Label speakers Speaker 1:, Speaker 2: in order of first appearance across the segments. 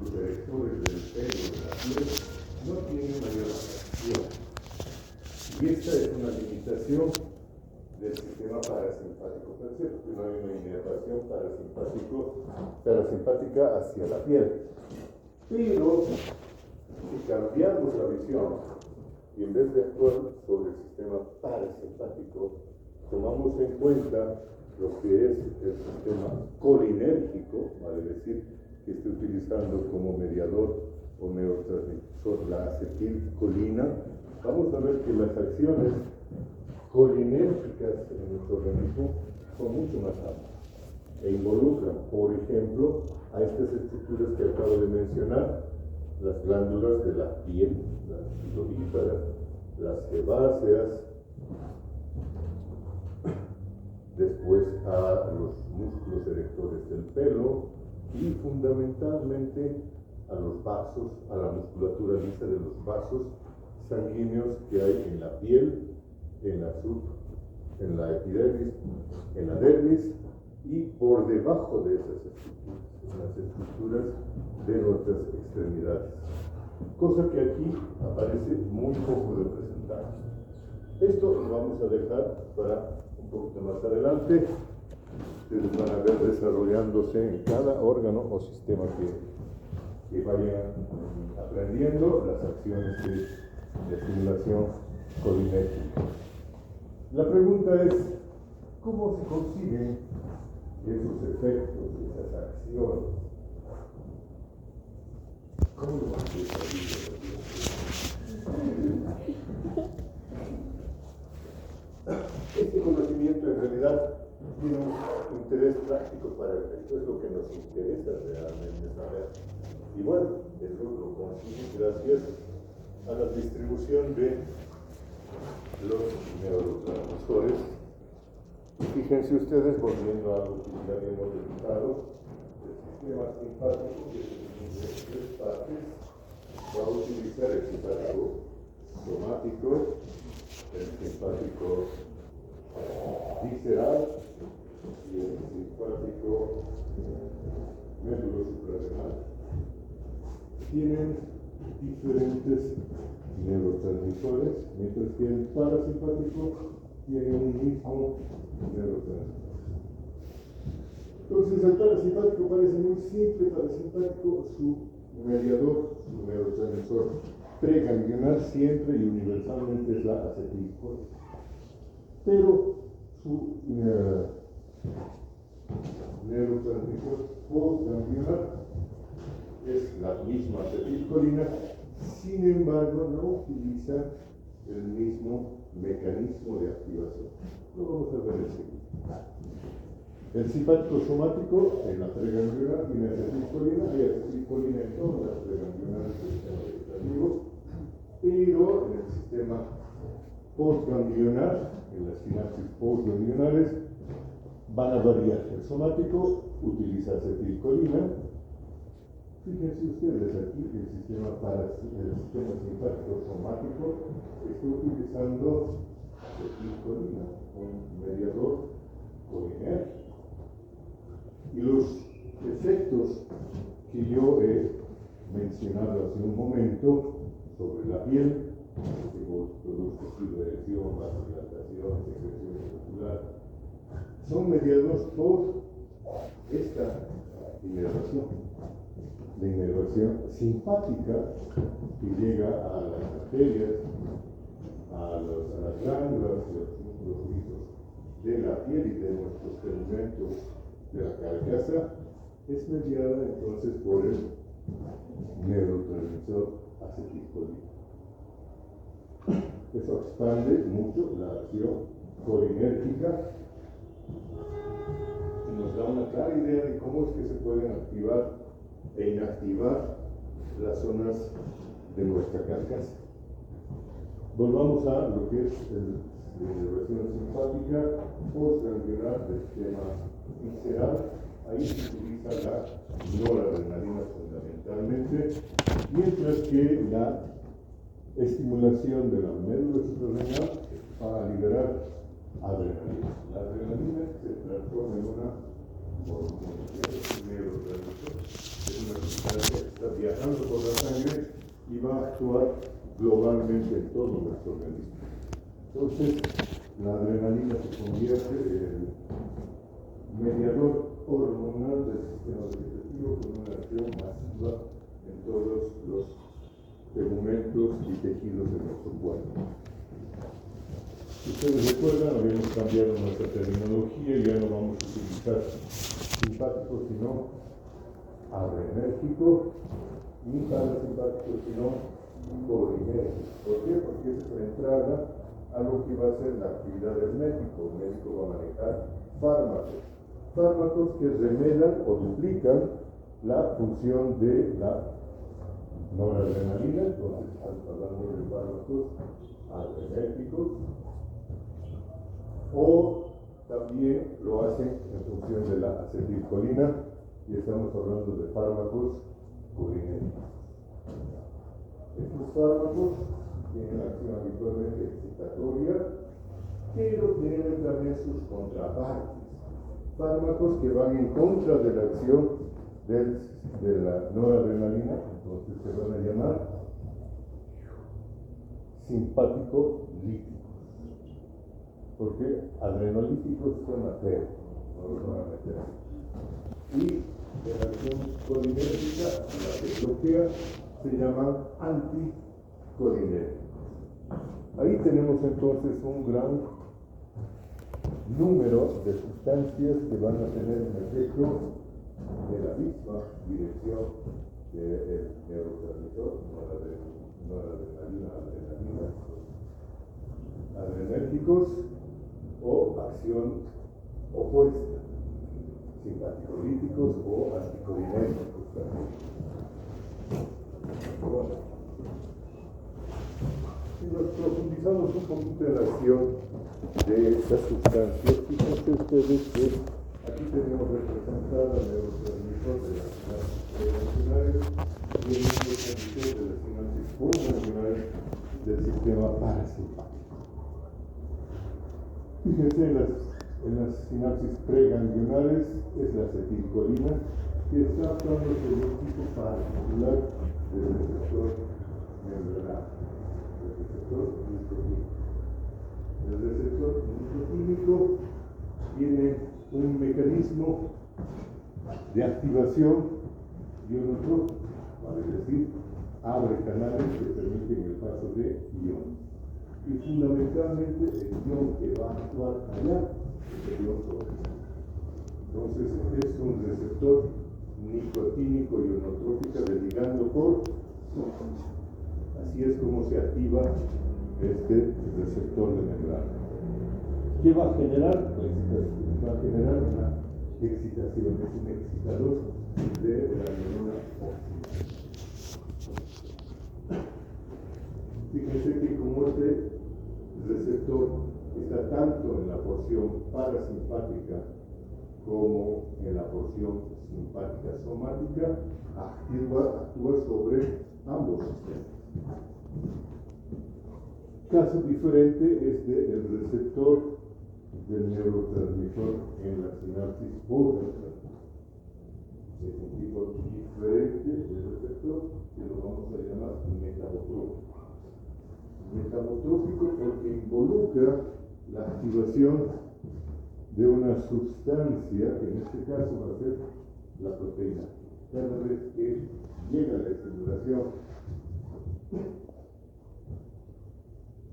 Speaker 1: los erectores del pelo de la piel no tienen mayor atracción. Y esta es una limitación del sistema parasimpático. Per se, porque no hay una inervación parasimpática hacia la piel. Pero si cambiamos la visión y en vez de actuar sobre el sistema parasimpático, tomamos en cuenta lo que es el sistema colinérgico, vale decir, que esté utilizando como mediador o neurotransmisor la acetilcolina, vamos a ver que las acciones colinérgicas en nuestro organismo son mucho más amplias e involucran, por ejemplo, a estas estructuras que acabo de mencionar, las glándulas de la piel, las piloríferas, las sebáceas, después a los músculos erectores del pelo y fundamentalmente a los vasos, a la musculatura lisa de los vasos sanguíneos que hay en la piel, en la epidermis, en la dermis y por debajo de esas estructuras, en las estructuras de nuestras extremidades. Cosa que aquí aparece muy poco representada. Esto lo vamos a dejar para un poquito más adelante. Ustedes van a ver desarrollándose en cada órgano o sistema que vayan aprendiendo las acciones de estimulación colinérgica. La pregunta es, ¿cómo se consiguen esos efectos, esas acciones? ¿Cómo lo hace esa vida? Este conocimiento en realidad tiene un interés práctico para el efecto, es lo que nos interesa realmente saber. Y bueno, eso lo consigue gracias a la distribución de los neurotransmisores. Fíjense ustedes, volviendo a algo que ya habíamos explicado, el sistema simpático, que es de tres partes, va a utilizar el simpático somático, el simpático visceral y el simpático médulo suprarrenal. Tienen diferentes neurotransmisores, mientras que el parasimpático tiene un mismo neurotransmisor. Entonces el parasimpático parece muy simple, parasimpático, su mediador, su neurotransmisor preganglionar siempre y universalmente es la acetilcolina. Pero su neurotransmisor postganglionar es la misma acetilcolina, sin embargo no utiliza el mismo mecanismo de activación. Lo vamos a ver enseguida. El simpático somático en la preganglionar tiene acetilcolina, hay acetilcolina en todas las preganglionares del sistema vegetativo, pero en el sistema postganglionar, en las sinapsis postganglionares, van a variar. El somático utiliza acetilcolina. Fíjense ustedes aquí, el sistema simpático somático está utilizando acetilcolina, un mediador colinérgico. Y los efectos que yo he mencionado hace un momento sobre la piel, que produce sudoración, vasodilatación, secreción muscular, son mediados por esta inervación, la inervación simpática que llega a las arterias, a las glándulas y a los músculos lisos de la piel y de nuestros segmentos de la carcasa, es mediada entonces por el neurotransmisor acetilcolina. Eso expande mucho la acción colinérgica y nos da una clara idea de cómo es que se pueden activar e inactivar las zonas de nuestra carcasa. Volvamos a lo que es la inervación simpática postganglionar del sistema visceral. Ahí se utiliza la noradrenalina fundamentalmente, mientras que la estimulación de la médula suprarrenal va a liberar adrenalina. La adrenalina se transforma en una neurotransmisor, es una sustancia que está viajando por la sangre y va a actuar globalmente en todo nuestro organismo. Entonces, la adrenalina se convierte en el mediador hormonal del sistema vegetativo con una acción masiva en todos los tegumentos y tejidos de nuestro cuerpo. Si ustedes recuerdan, habíamos cambiado nuestra terminología y ya no vamos a utilizar simpático, sino adrenérgico, ni parasimpático, sino colinérgico. ¿Por qué? Porque es la entrada a lo que va a ser la actividad del médico. El médico va a manejar fármacos que remedan o duplican la función de la noradrenalina. Entonces estamos hablando de fármacos adrenérgicos, o también lo hacen en función de la acetilcolina, y estamos hablando de fármacos colinérgicos. Estos fármacos tienen acción habitualmente excitatoria, pero tienen también sus contrapartes. Fármacos que van en contra de la acción de la noradrenalina, entonces se van a llamar simpático-líticos. Porque adrenolíticos son ateos, no los van a meter. Y de la acción colinérgica, la que bloquea, se llaman anticolinérgicos. Ahí tenemos entonces un gran número de sustancias que van a tener un efecto de la misma dirección del neurotransmisor, noradrenalina, adrenérgicos, o acción opuesta, simpaticolíticos o anticolinérgicos también. Bueno, si nos profundizamos un poquito en la acción de estas sustancias, fíjense ustedes que aquí tenemos representada el neurotransmisor de las sinapsis preganglionares y el neurotransmisor de las sinapsis postganglionares del sistema parasimpático. Fíjense en las sinapsis preganglionares es la acetilcolina, que está actuando sobre un tipo particular del receptor membranario, el receptor nicotínico. El receptor nicotínico tiene un mecanismo de activación ionotrópico, vale decir, abre canales que permiten el paso de iones. Y fundamentalmente el ion que va a actuar allá es el ion tóxico. Entonces es un receptor nicotínico ionotrópico de ligando por sustancia. Así es como se activa este receptor de membrana. ¿Qué va a generar? Va a generar una excitación, es un excitador de la neurona óptica. Fíjense que como este receptor está tanto en la porción parasimpática como en la porción simpática somática, actúa sobre ambos sistemas. Caso diferente es del receptor del neurotransmisor en la sinapsis postganglionar. Es un tipo diferente de receptor que lo vamos a llamar metabotrópico. Metabotrópico porque involucra la activación de una sustancia, que en este caso va a ser la proteína. Cada vez que llega la estimulación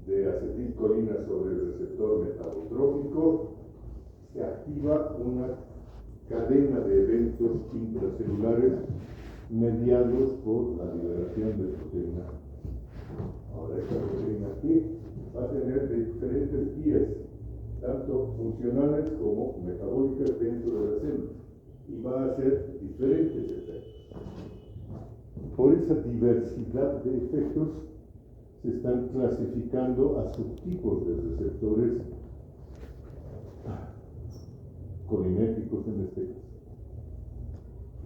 Speaker 1: de acetilcolina sobre el receptor metabotrópico, se activa una cadena de eventos intracelulares mediados por la liberación de proteína. Ahora, esta proteína aquí va a tener diferentes vías, tanto funcionales como metabólicas dentro de la célula, y va a hacer diferentes efectos. Por esa diversidad de efectos se están clasificando a subtipos de receptores colinérgicos en este caso.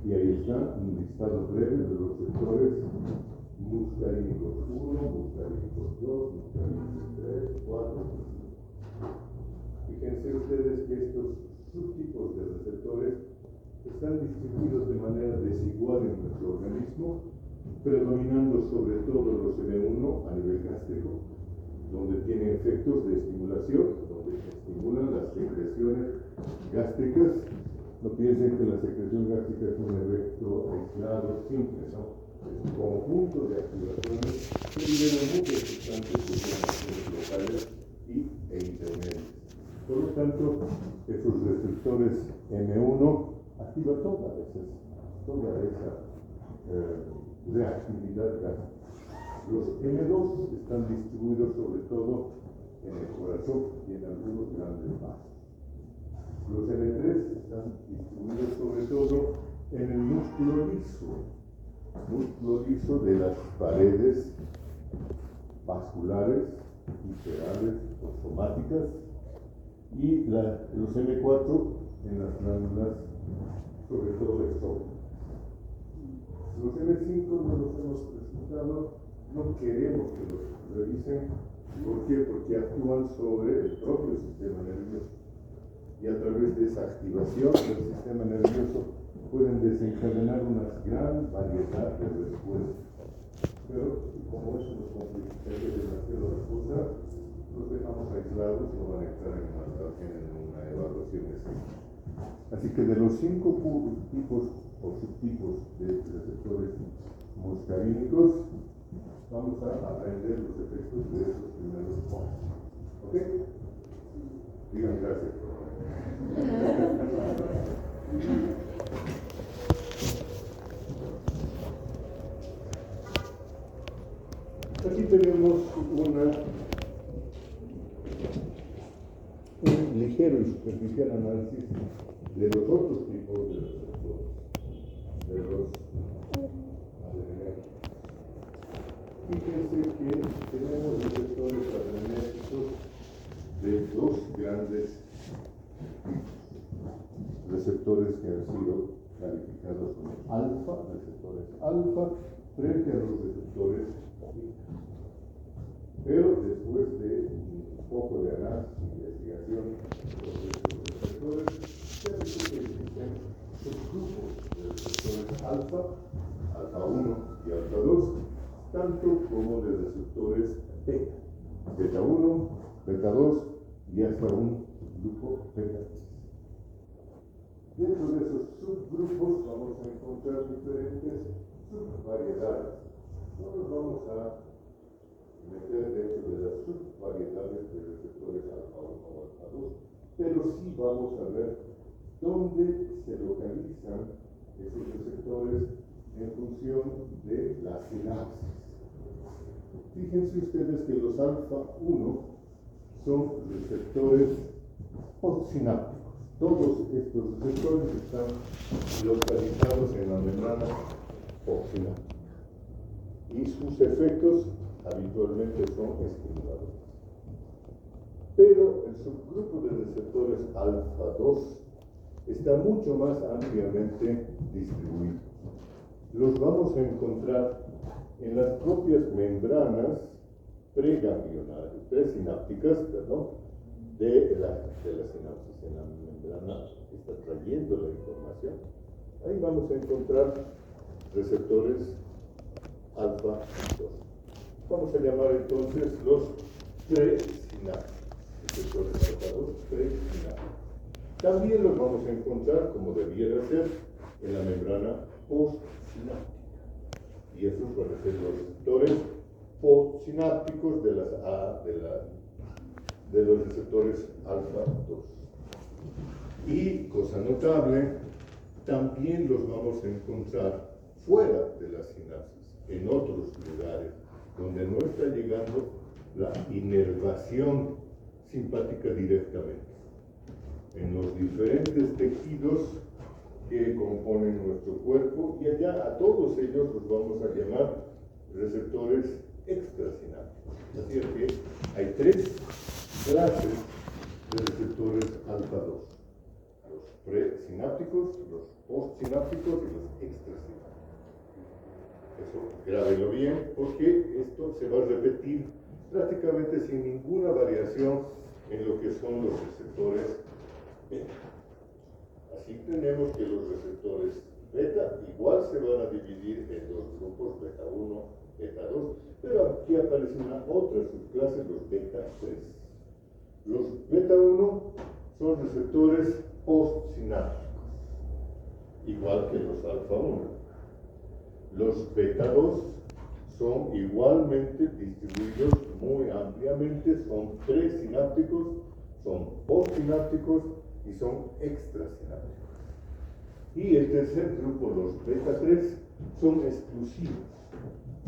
Speaker 1: Y ahí está un listado breve de los receptores muscarínicos 1, muscarínicos 2, muscarínicos 3, 4, 5. Fíjense ustedes que estos subtipos de receptores están distribuidos de manera desigual en nuestro organismo predominando sobre todo los M1 a nivel gástrico, donde tienen efectos de estimulación, donde estimulan las secreciones gástricas. No piensen que la secreción gástrica es un efecto aislado, simple, ¿no? Es un conjunto de activaciones que liberan muchas sustancias que son acciones locales e intermedias. Por lo tanto, esos receptores M1 activan toda esa reactividad gástrica. Los M2 están distribuidos sobre todo en el corazón y en algunos grandes vasos. Los M3 están distribuidos sobre todo en el músculo liso de las paredes vasculares, viscerales o somáticas, y los M4 en las glándulas, sobre todo exógenas. Los M5 no los hemos presentado, no queremos que los revisen. ¿Por qué? Porque actúan sobre el propio sistema nervioso. Y a través de esa activación del sistema nervioso pueden desencadenar una gran variedad de respuestas. Pero como eso nos complicaría demasiado la cosa, los dejamos aislados y no van a entrar en una evaluación específica. Así que de los 5 tipos o subtipos de receptores muscarínicos, vamos a aprender los efectos de esos primeros puntos. ¿Ok? Digan gracias. Aquí tenemos un ligero y superficial análisis de los otros tipos de receptores, de los adrenérgicos. Fíjense que tenemos receptores adrenérgicos de dos grandes receptores que han sido calificados como alfa, receptores alfa, frente a los receptores beta. Pero después de un poco de análisis e investigación sobre estos receptores, se ha visto que existen subgrupos de receptores alfa, alfa 1 y alfa 2, tanto como de receptores beta, beta 1, beta 2 y hasta un grupo beta 3. Dentro de esos subgrupos vamos a encontrar diferentes subvariedades. No nos vamos a meter dentro de las subvariedades de receptores alfa 1 o alfa 2, pero sí vamos a ver dónde se localizan esos receptores en función de la sinapsis. Fíjense ustedes que los alfa 1 son receptores postsinápticos. Todos estos receptores están localizados en la membrana postsináptica y sus efectos habitualmente son estimuladores. Pero el subgrupo de receptores alfa 2 está mucho más ampliamente distribuido. Los vamos a encontrar en las propias membranas presinápticas, de la sinapsis. En la membrana que está trayendo la información, ahí vamos a encontrar receptores alfa 2. Vamos a llamar entonces los presinápticos, receptores alfa 2 presinápticos. También los vamos a encontrar, como debiera ser, en la membrana postsináptica. Y esos van a ser los receptores postsinápticos de los receptores alfa 2. Y, cosa notable, también los vamos a encontrar fuera de la sinapsis, en otros lugares, donde no está llegando la inervación simpática directamente. En los diferentes tejidos que componen nuestro cuerpo, y allá a todos ellos los vamos a llamar receptores extrasinápticos. Así es que hay 3 clases de receptores alfa 2: los presinápticos, los postsinápticos y los extrasinápticos. Eso grábenlo bien, porque esto se va a repetir prácticamente sin ninguna variación en lo que son los receptores beta. Así tenemos que los receptores beta igual se van a dividir en 2 grupos, beta 1 aparece una otra subclase, los beta 3. Los beta 1 son receptores postsinápticos, igual que los alfa 1. Los beta 2 son igualmente distribuidos muy ampliamente, son presinápticos, son postsinápticos y son extrasinápticos. Y el tercer grupo, los beta 3, son exclusivos.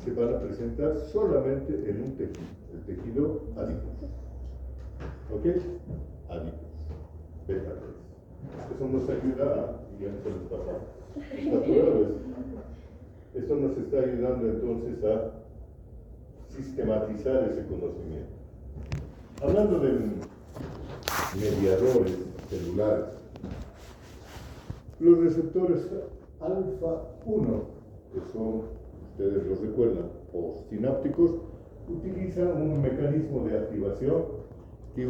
Speaker 1: Se van a presentar solamente en un tejido, el tejido adiposo. ¿Ok? Adiposo, beta 3. Eso nos ayuda a, ya no se nos pasa, está claro eso. Esto nos está ayudando entonces a sistematizar ese conocimiento. Hablando de mediadores celulares, los receptores alfa 1, que son, ustedes los recuerdan, postsinápticos, utilizan un mecanismo de activación que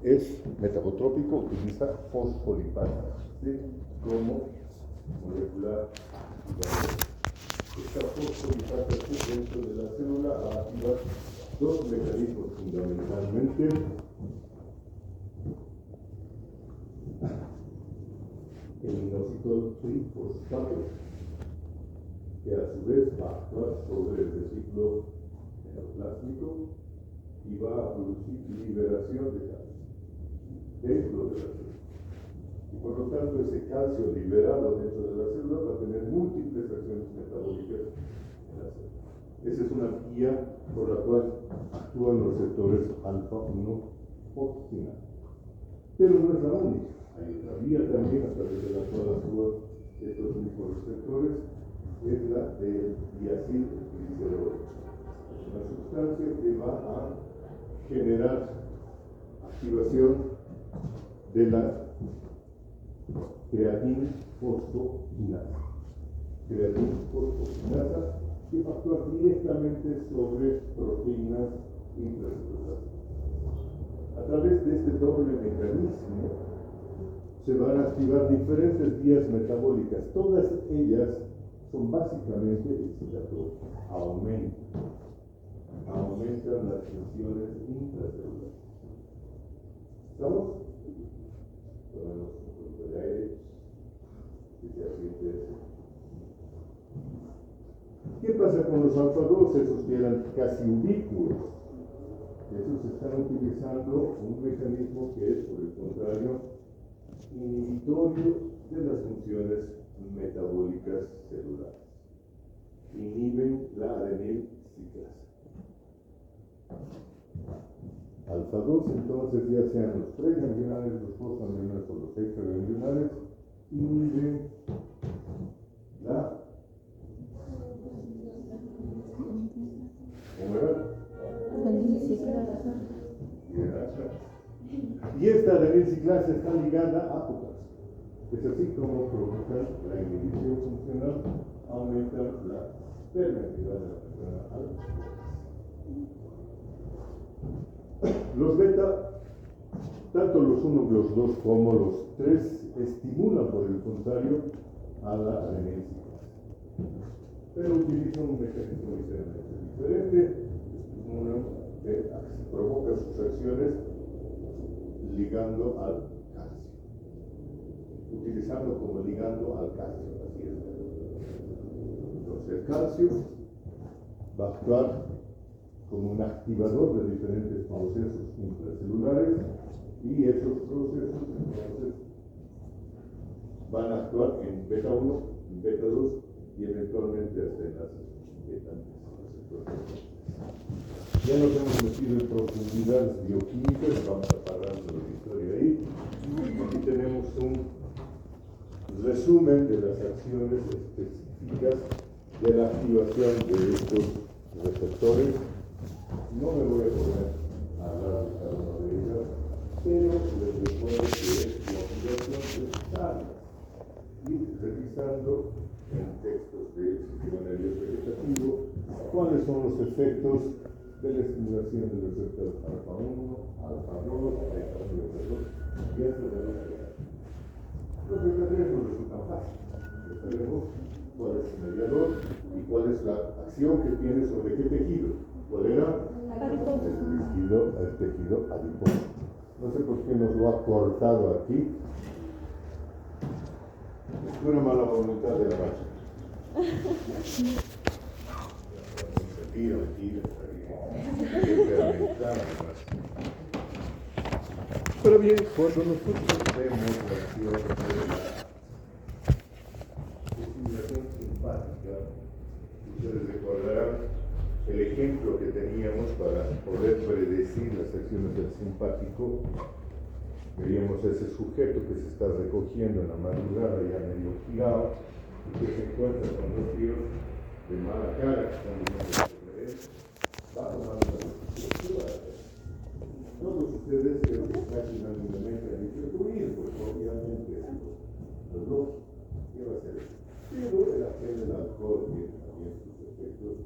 Speaker 1: es metapotrópico, utiliza fosfolipasa, ¿sí? Como molecular activadora. Esta fosfolipasa dentro de la célula va a activar dos mecanismos fundamentalmente. El inositol trifosfato, que a su vez va a actuar sobre el reciclo endoplásmico y va a producir liberación de calcio dentro de la célula. Y por lo tanto, ese calcio liberado dentro de la célula va a tener múltiples acciones metabólicas en la célula. Esa es una vía por la cual actúan los receptores alfa 1 postsinápticos. Pero no es la única. Hay otra vía también a través de la cual actúan estos mismos receptores, es la del diacilglicerol. Es una sustancia que va a generar activación de la creatina fosfoquinasa. Creatina fosfoquinasa que va a actuar directamente sobre proteínas intracelulares. A través de este doble mecanismo se van a activar diferentes vías metabólicas. Todas ellas son básicamente excitatorias. Aumentan las funciones intracelulares. ¿Estamos? Tomemos un poco de aire. Si se asiente eso. ¿Qué pasa con los alfa 2? Esos que eran casi ubicuos. Esos están utilizando un mecanismo que es, por el contrario, inhibitorio de las funciones metabólicas celulares. Inhiben la adenilciclasa. Alfa 2, entonces, ya sean los preganglionales, los postganglionales o los extraganglionales, inhiben la
Speaker 2: adenilciclasa.
Speaker 1: Y esta adenilciclasa está ligada a potasio. Es así como provocan la inhibición funcional, aumentan la permeabilidad de la membrana alveolar. Los beta, tanto los 1, los 2 como los 3, estimulan por el contrario a la adenilciclasa. Pero utilizan un mecanismo diferente. Uno que provoca sus acciones ligando al calcio, utilizando como ligando al calcio, así es. Entonces el calcio va a actuar como un activador de diferentes procesos intracelulares y esos procesos entonces van a actuar en beta 1, en beta 2 y eventualmente hasta en las beta 3. Ya nos hemos metido en profundidades bioquímicas, vamos a parar la historia ahí. Aquí tenemos un resumen de las acciones específicas de la activación de estos receptores. No me voy a poner a hablar de cada una de ellas, pero les recuerdo que la activación es sabia. Y revisando en textos de sistema nervioso vegetativo cuáles son los efectos de la estimulación de los receptores alfa 1, alfa 2, beta 2 y hasta de los beta 3. Los beta 3 nos resultan fáciles. Ya sabemos cuál es el mediador y cuál es la acción que tiene sobre qué tejido. ¿Cuál era? el tejido adiposo. No sé por qué nos lo ha cortado aquí. Es pura mala voluntad de la máquina. Mentira, pero bien, cuando nosotros vemos la acción de la estimulación simpática, ustedes recordarán el ejemplo que teníamos para poder predecir las acciones del simpático. Veíamos ese sujeto que se está recogiendo en la madrugada ya medio girado y que se encuentra con dos tíos de mala cara que están viendo sobre él, va tomando la decisión. Todos ustedes creo que casi unánimemente han dicho huir, pues obviamente lo lógico, ¿qué va a hacer? Pero el hacer el alcohol tiene también sus efectos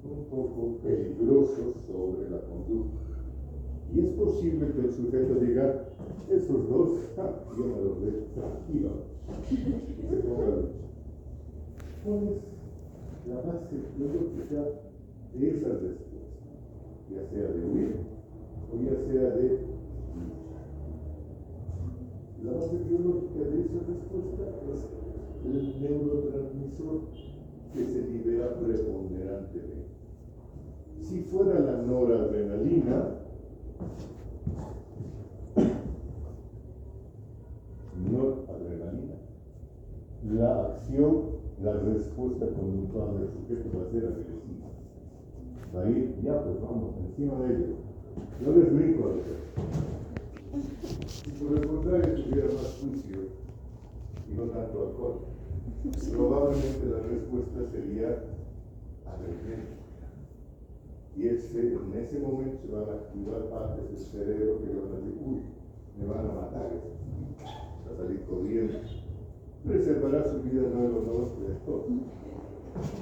Speaker 1: un poco peligrosos sobre la conducta. Y es posible que el sujeto diga, esos dos, yo me los dejo tranquilo, y se ponga a luchar. ¿Cuál es la base biológica de esas respuestas? Ya sea de huir o ya sea de luchar. La base biológica de esa respuesta es el neurotransmisor que se libera preponderantemente. Si fuera la noradrenalina, la acción, la respuesta conductual del sujeto va a ser agresiva. Va a ir, ya pues vamos, encima de ellos. Yo les brinco a los otros. Si por el contrario tuviera más juicio y no tanto alcohol, probablemente la respuesta sería agresiva. Y en ese momento se van a activar partes del cerebro que van a decir, uy, me van a matar, va a salir corriendo. Preservará su vida, no lo de todo.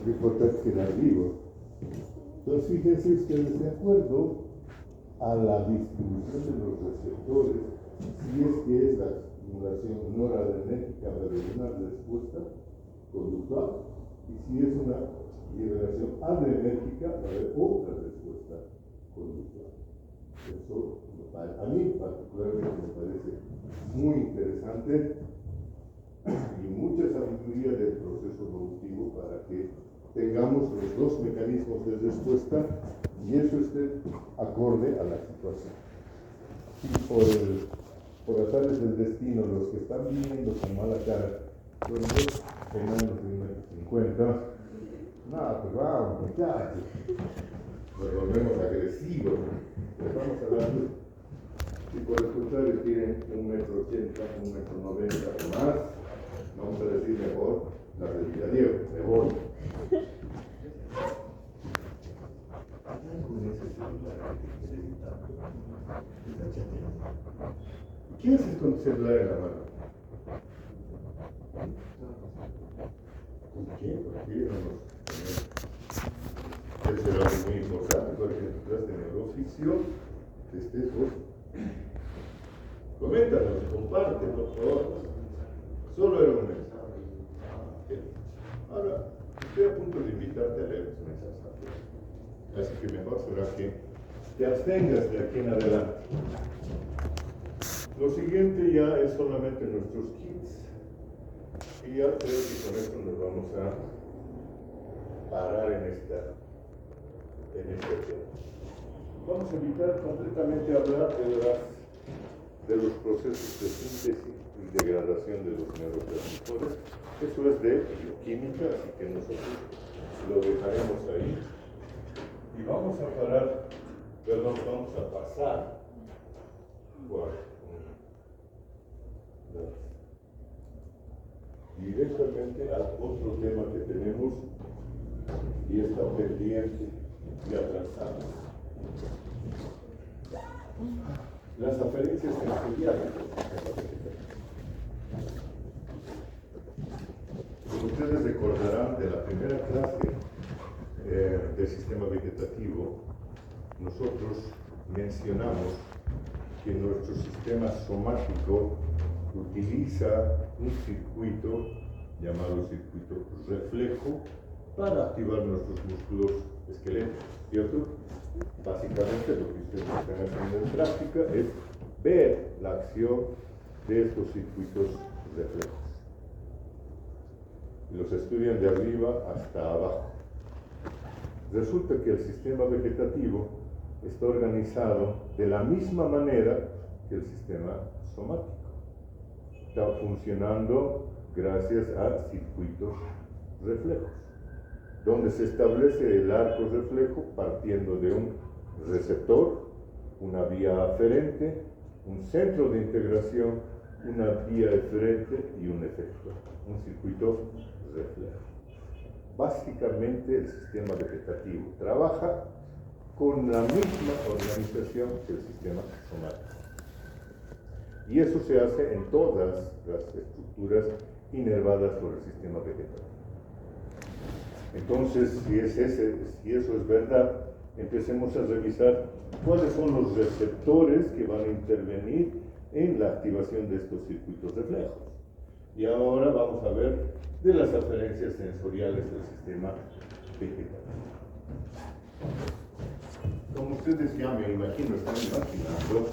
Speaker 1: Lo importante es quedar vivo. Entonces, fíjense ustedes, de acuerdo a la distribución de los receptores, si es que es la estimulación noradrenérgica va a haber una respuesta conductual, y si es una liberación adrenérgica va a haber otra respuesta conductual. Eso a mí particularmente me parece muy interesante y mucha sabiduría del proceso evolutivo para que tengamos los dos mecanismos de respuesta y eso esté acorde a la situación. Si por azares del destino los que están viviendo con mala cara son dos enanos de 1,50 m, nada, pues vamos, muchachos, nos volvemos agresivos, les vamos a dar. Si por el contrario tienen 1,80 m, 1,90 m o más, vamos a decir mejor la realidad, Diego, me voy. ¿Qué haces con tu celular en la mano? ¿Con qué? ¿Por qué no nos... Eso era algo muy importante, por ejemplo, clase de neuroficción, que estés vos. Coméntanos, comparte, por favor. Solo era un mensaje. Ahora, estoy a punto de invitarte a leer los mensajes. Así que mejor será que te abstengas de aquí en adelante. Lo siguiente ya es solamente nuestros kits. Y ya creo que con esto nos vamos a parar en este tema. Vamos a invitar concretamente a hablar de los procesos de síntesis y degradación de los neurotransmisores. Eso es de bioquímica, así que nosotros lo dejaremos ahí. Y vamos a pasar directamente al otro tema que tenemos y está pendiente y atrasado. Las aferencias sensoriales. Ustedes recordarán de la primera clase del sistema vegetativo, nosotros mencionamos que nuestro sistema somático utiliza un circuito llamado circuito reflejo para activar nuestros músculos esqueléticos, ¿cierto? Básicamente lo que ustedes están haciendo en práctica es ver la acción de estos circuitos reflejos. Los estudian de arriba hasta abajo. Resulta que el sistema vegetativo está organizado de la misma manera que el sistema somático. Está funcionando gracias a circuitos reflejos, donde se establece el arco reflejo partiendo de un receptor, una vía aferente, un centro de integración, una vía eferente y un efector, un circuito reflejo. Básicamente el sistema vegetativo trabaja con la misma organización que el sistema somático. Y eso se hace en todas las estructuras inervadas por el sistema vegetativo. Entonces, si eso es verdad, empecemos a revisar cuáles son los receptores que van a intervenir en la activación de estos circuitos reflejos. Y ahora vamos a ver de las aferencias sensoriales del sistema vegetativo. Como ustedes ya me imagino, están imaginando,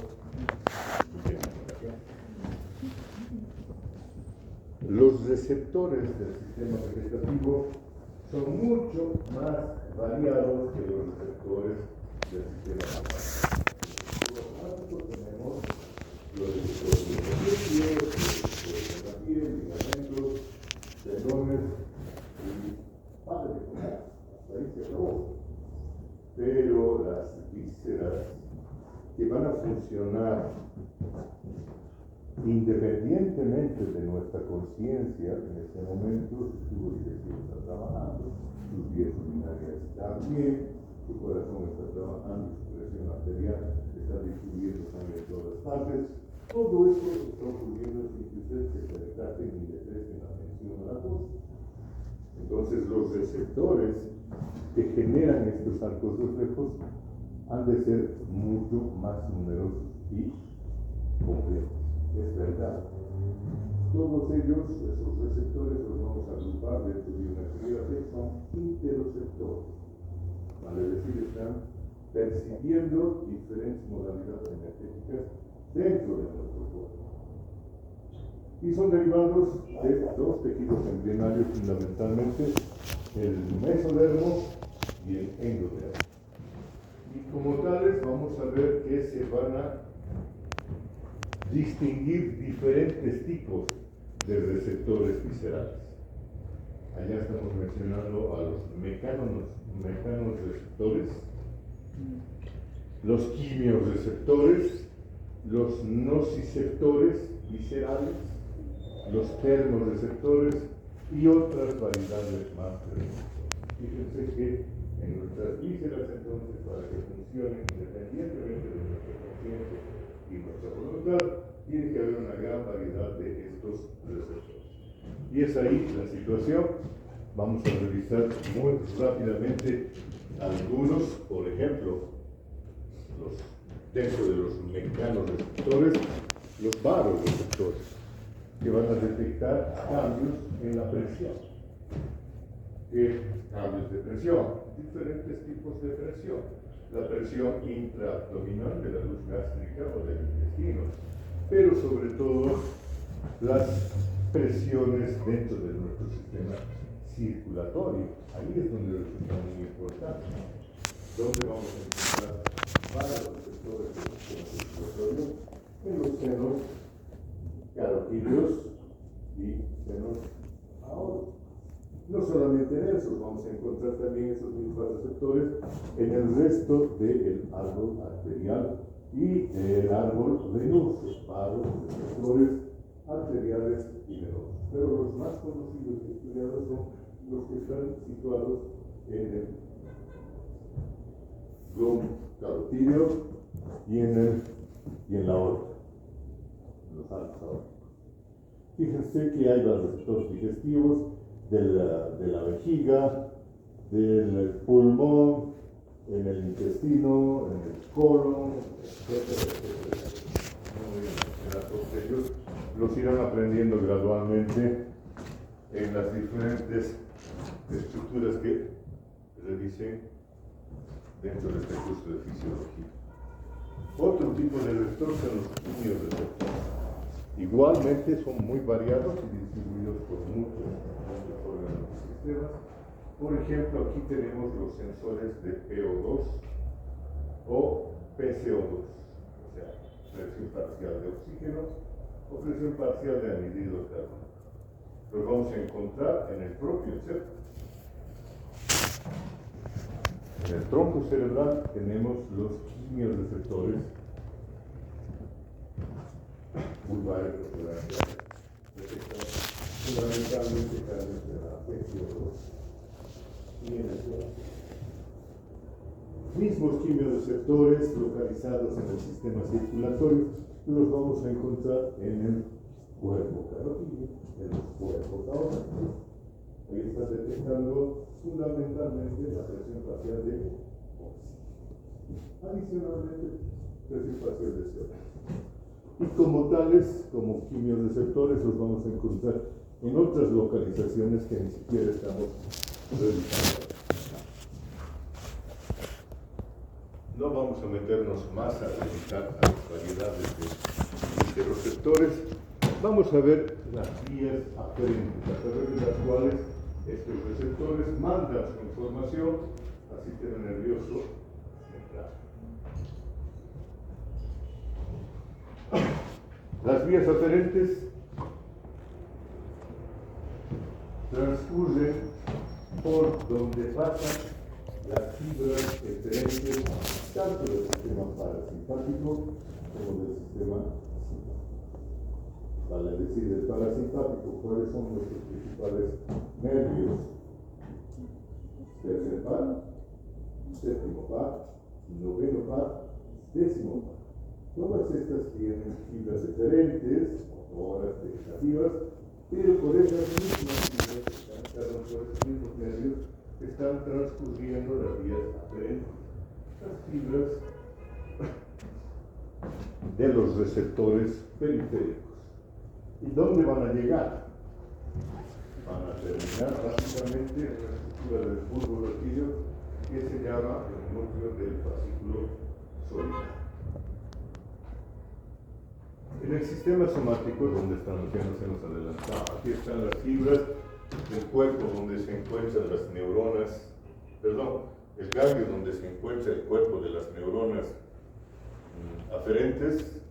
Speaker 1: los receptores del sistema vegetativo son mucho más variados que los receptores del sistema somático. Tenemos los receptores de la piel, ligamentos, tendones y padre, ahí se acabó. Pero las vísceras que van a funcionar independientemente de nuestra conciencia, en este momento su tubo digestivo está trabajando, sus vías urinarias también, su corazón está trabajando, su presión arterial está distribuyendo sangre en todas partes. Todo esto está ocurriendo sin que ustedes se percaten ni le presten atención a la cosa. Entonces los receptores que generan estos arcos reflejos han de ser mucho más numerosos y complejos. Es verdad. Todos ellos, esos receptores, los vamos a agrupar dentro de una actividad que son interoceptores. Vale decir, están percibiendo diferentes modalidades energéticas dentro de nuestro cuerpo. Y son derivados de dos tejidos embrionarios fundamentalmente, el mesodermo y el endodermo. Y como tales vamos a ver que se van a distinguir diferentes tipos de receptores viscerales. Allá estamos mencionando a los mecanorreceptores, los quimiorreceptores, los nociceptores viscerales, los termorreceptores y otras variedades más de receptores. Fíjense que en nuestras vísceras, entonces, para que funcionen independientemente de nuestra conciencia y nuestra voluntad, tiene que haber una gran variedad de estos receptores. Y es ahí la situación. Vamos a revisar muy rápidamente algunos, por ejemplo, dentro de los mecanorreceptores, los varoreceptores, que van a detectar cambios en la presión. Cambios de presión, diferentes tipos de presión. La presión intraabdominal de la luz gástrica o del intestino, pero sobre todo las presiones dentro de nuestro sistema circulatorio. Ahí es donde resulta muy importante. ¿Dónde vamos a encontrar varios receptores del sistema circulatorio? En los senos carotídeos y senos aórticos. No solamente en esos, vamos a encontrar también esos mismos receptores en el resto del árbol arterial y el árbol venoso, varios receptores arteriales y venosos. Pero los más conocidos y estudiados son los que están situados en el globo carotídeo y en la aorta, los arcos aórticos. Fíjense que hay los receptores digestivos de la vejiga, del pulmón, en el intestino, en el colon, etcétera, etcétera. No voy a mencionar todos ellos, los irán aprendiendo gradualmente en las diferentes estructuras que revisen dentro de este curso de fisiología. Otro tipo de receptor son los quimiorreceptores. Igualmente son muy variados y distribuidos por muchos órganos y sistemas. Por ejemplo, aquí tenemos los sensores de PO2 o PCO2, o sea, presión parcial de oxígeno o presión parcial de anhídrido de carbono. Los vamos a encontrar en el propio cerebro. En el tronco cerebral tenemos los quimiorreceptores vulvares que detectan fundamentalmente cambios de la PCO2 y en el tronco. Mismos quimiorreceptores localizados en el sistema circulatorio los vamos a encontrar en el cuerpo carotídeo, en los cuerpos aórticos. Ahí está detectando fundamentalmente la presión parcial de oxígeno. Adicionalmente, presión parcial de CO2. Y como tales, como quimiorreceptores, los vamos a encontrar en otras localizaciones que ni siquiera estamos revisando. No vamos a meternos más a revisar a las variedades de receptores. Vamos a ver las vías aferentes a través de las cuales estos receptores mandan su información al sistema nervioso central. Las vías aferentes transcurren por donde pasan las fibras eferentes tanto del sistema parasimpático como del sistema simpático. Vale decir, el parasimpático, ¿cuáles son nuestros principales nervios? Tercer par, séptimo par, noveno par, décimo par. Todas estas tienen fibras eferentes, motoras, vegetativas, pero por esas mismas fibras por esos mismos nervios están transcurriendo las vías aferentes. Las fibras de los receptores periféricos. ¿Y dónde van a llegar? Van a terminar básicamente en la estructura del bulbo raquídeo que se llama el núcleo del fascículo solitario. En el sistema somático, donde estamos, ya nos hemos adelantado, aquí están las fibras del cuerpo donde se encuentran las neuronas, el ganglio donde se encuentra el cuerpo de las neuronas aferentes,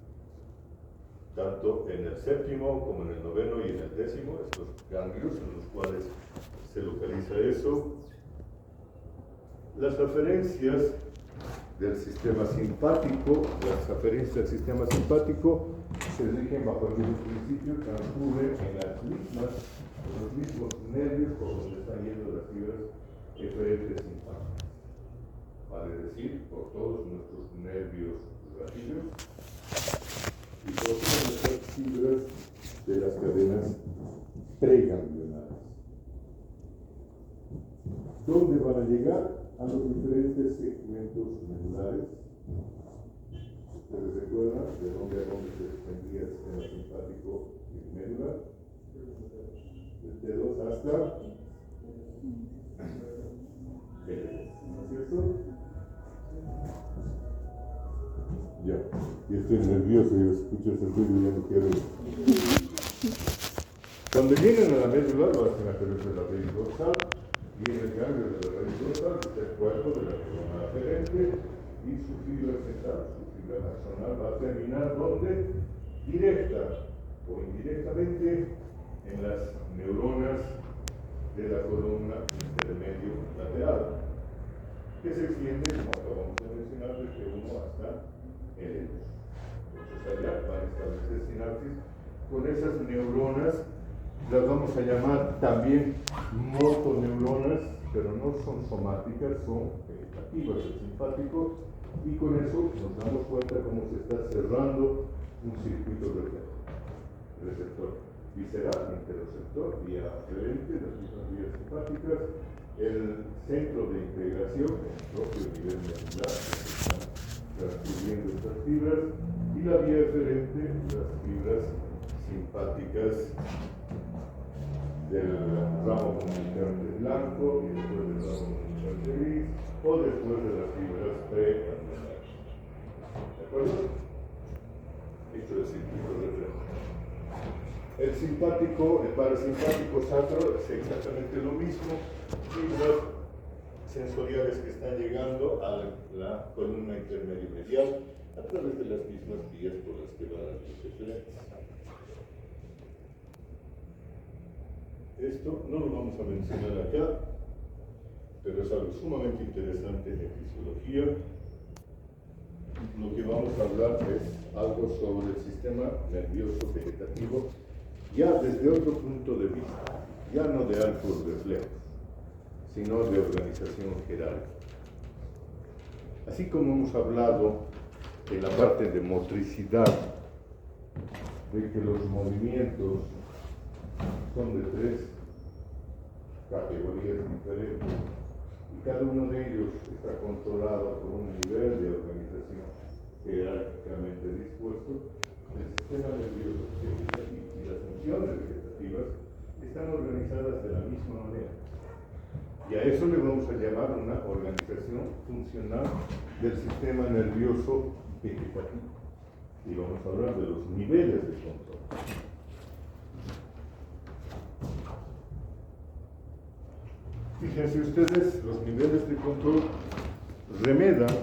Speaker 1: tanto en el séptimo como en el noveno y en el décimo, estos ganglios en los cuales se localiza eso. Las aferencias del sistema simpático, se rigen bajo el mismo principio, transcurren en los mismos nervios por donde están yendo las fibras eferentes simpáticas. Vale decir, por todos nuestros nervios raquídeos y por todas nuestras fibras de las cadenas preganglionares. ¿Dónde van a llegar? A los diferentes segmentos medulares. ¿Ustedes recuerdan de dónde a dónde se extendía el sistema simpático y medular? Desde dedos hasta el dedo, ¿no es cierto? Ya, y estoy nervioso, yo escucho ese ruido y ya no quiero. Cuando llegan a la médula, lo hacen a través de la raíz dorsal, y en el ganglio de la raíz dorsal está el cuerpo de la neurona aferente y su fibra central, su fibra axonal, va a terminar donde, directa o indirectamente, en las neuronas de la columna intermedio lateral, que se extiende, como acabamos de mencionar, desde 1 hasta el 2. Entonces allá van a establecer sinapsis con esas neuronas, las vamos a llamar también motoneuronas, pero no son somáticas, son vegetativas del simpático, y con eso nos damos cuenta cómo se está cerrando un circuito receptor visceral, interreceptor, vía aferente, las mismas vías simpáticas, el centro de integración, el propio nivel medular, donde están transcurriendo estas fibras, y la vía eferente, las fibras simpáticas del ramo comunicante blanco y después del ramo comunicante gris, o después de las fibras preanulares. ¿De acuerdo? Esto es el circuito reflejo. El simpático, el parasimpático sacro es exactamente lo mismo. Fibras sensoriales que están llegando a la columna intermedio medial a través de las mismas vías por las que van a los efluentes. Esto no lo vamos a mencionar acá, pero es algo sumamente interesante en fisiología. Lo que vamos a hablar es algo sobre el sistema nervioso vegetativo, ya desde otro punto de vista, ya no de altos reflejos, sino de organización jerárquica. Así como hemos hablado en la parte de motricidad, de que los movimientos son de tres categorías diferentes, y cada uno de ellos está controlado por un nivel de organización jerárquicamente dispuesto, el sistema nervioso vegetativo y las funciones vegetativas están organizadas de la misma manera. Y a eso le vamos a llamar una organización funcional del sistema nervioso vegetativo. Y vamos a hablar de los niveles de control. Fíjense ustedes, los niveles de control remedan,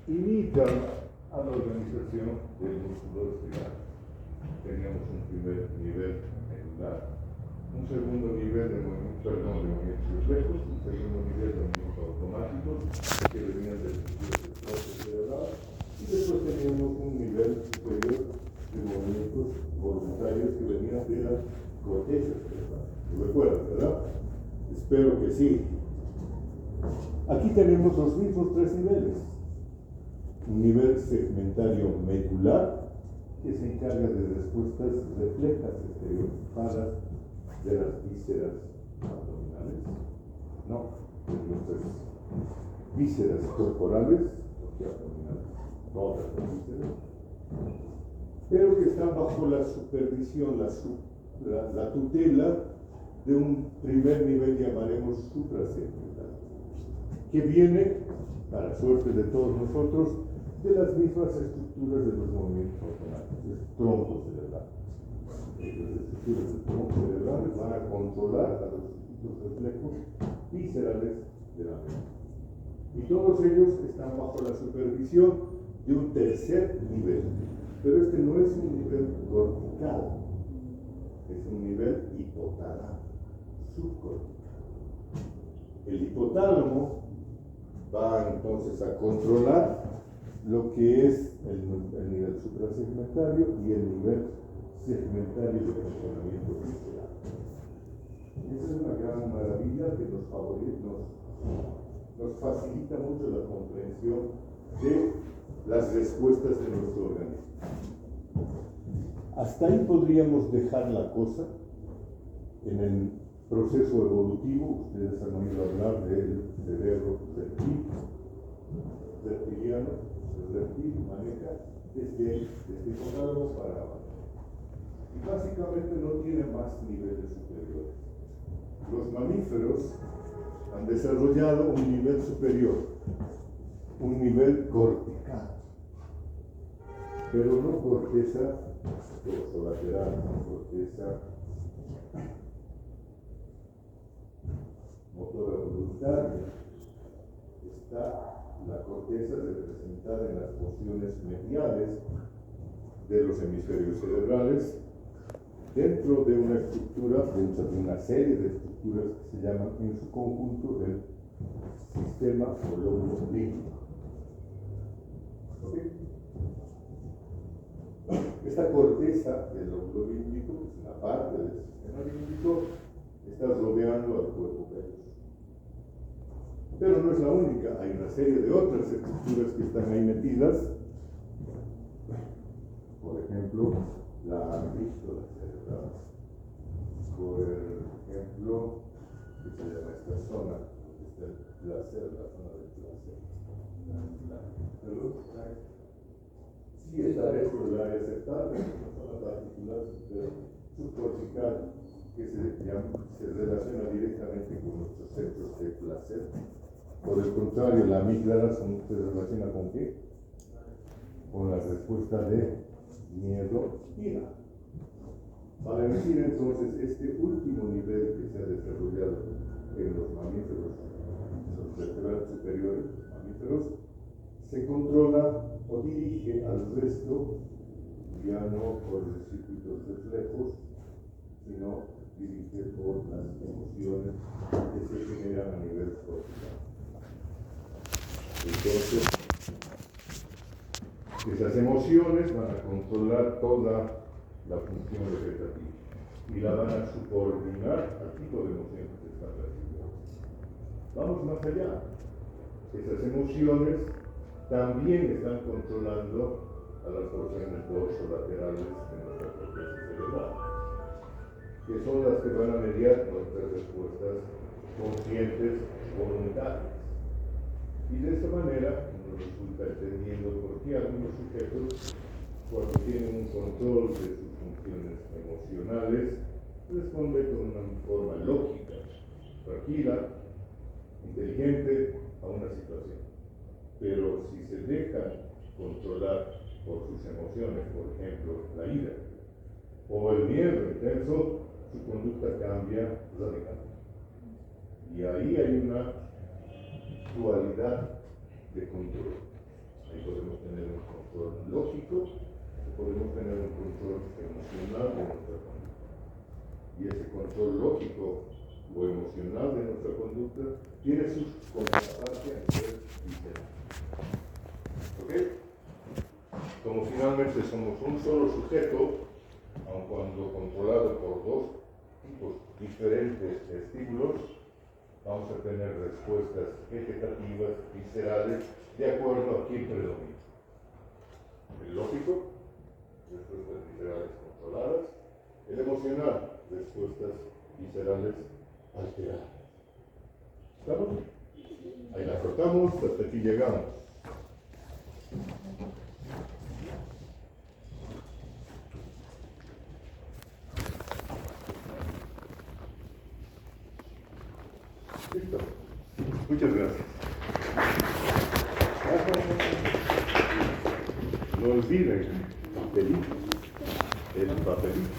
Speaker 1: imitan a la organización del músculo espiral. Teníamos un primer nivel medular, un segundo nivel de movimientos reflejos, un segundo nivel de movimientos automáticos que venían del sistema cerebral, y después teníamos un nivel superior de movimientos voluntarios que venían de la corteza cerebral. ¿Lo recuerdan, verdad? Espero que sí. Aquí tenemos los mismos tres niveles. Un nivel segmentario medular que se encarga de respuestas reflejas estereotipadas de las vísceras abdominales, no, de nuestras vísceras corporales, porque abdominales, todas las vísceras, pero que están bajo la supervisión, la tutela de un primer nivel, llamaremos suprasegmental, que viene, para suerte de todos nosotros, de las mismas estructuras de los movimientos automáticos, el tronco cerebral. Las estructuras del tronco cerebral van a controlar a los circuitos reflejos viscerales de la mente. Y todos ellos están bajo la supervisión de un tercer nivel. Pero este no es un nivel cortical, es un nivel hipotálamo, subcortical. El hipotálamo va entonces a controlar lo que es el nivel suprasegmentario y el nivel segmentario de funcionamiento visceral. Esa es una gran maravilla que nos facilita mucho la comprensión de las respuestas de nuestro organismo. Hasta ahí podríamos dejar la cosa. En el proceso evolutivo, ustedes han oído hablar del cerebro reptiliano. El reptil maneja desde el hipotálamo para abajo. Y básicamente no tiene más niveles superiores. Los mamíferos han desarrollado un nivel superior, un nivel cortical, pero no corteza dorsolateral, no corteza motora voluntaria. Está la corteza representada en las porciones mediales de los hemisferios cerebrales, dentro de una estructura, dentro de una serie de estructuras que se llaman en su conjunto el sistema o lóbulo límbico. ¿Okay? Esta corteza del lóbulo límbico, que es una parte del sistema límbico, está rodeando al cuerpo caloso. Pero no es la única, hay una serie de otras estructuras que están ahí metidas. Por ejemplo, la amígdala cerebral. Por ejemplo, ¿qué se llama esta zona? Donde está el placer, la zona del placer. Sí, está dentro del área septal, la zona particular subcortical que se relaciona directamente con nuestros centros de placer. Por el contrario, la amígdala se relaciona con ¿qué? Con la respuesta de miedo, ira. Para decir entonces, este último nivel que se ha desarrollado en los mamíferos, los vertebrados superiores, mamíferos, se controla o dirige al resto, ya no por los circuitos reflejos, sino dirige por las emociones que se generan a nivel corporal. Entonces, esas emociones van a controlar toda la función vegetativa y la van a subordinar al tipo de emoción que se está recibiendo. Vamos más allá. Esas emociones también están controlando a las porciones dorsolaterales de nuestra corteza cerebral, que son las que van a mediar nuestras respuestas conscientes voluntarias. Y de esta manera nos resulta entendiendo por qué algunos sujetos, cuando tienen un control de sus funciones emocionales, responden con una forma lógica, tranquila, inteligente a una situación. Pero si se dejan controlar por sus emociones, por ejemplo, la ira o el miedo intenso, su conducta cambia radicalmente. Y ahí hay una dualidad de control. Ahí podemos tener un control lógico, o podemos tener un control emocional de nuestra conducta. Y ese control lógico o emocional de nuestra conducta tiene sus contrapartes a nivel visceral. ¿Ok? Como finalmente somos un solo sujeto, aun cuando controlado por dos tipos diferentes de estímulos, vamos a tener respuestas vegetativas, viscerales, de acuerdo a quién predomina. El lógico, respuestas viscerales controladas. El emocional, respuestas viscerales alteradas. ¿Estamos? Ahí la cortamos, hasta aquí llegamos. Listo. Muchas gracias. No olviden el papelito.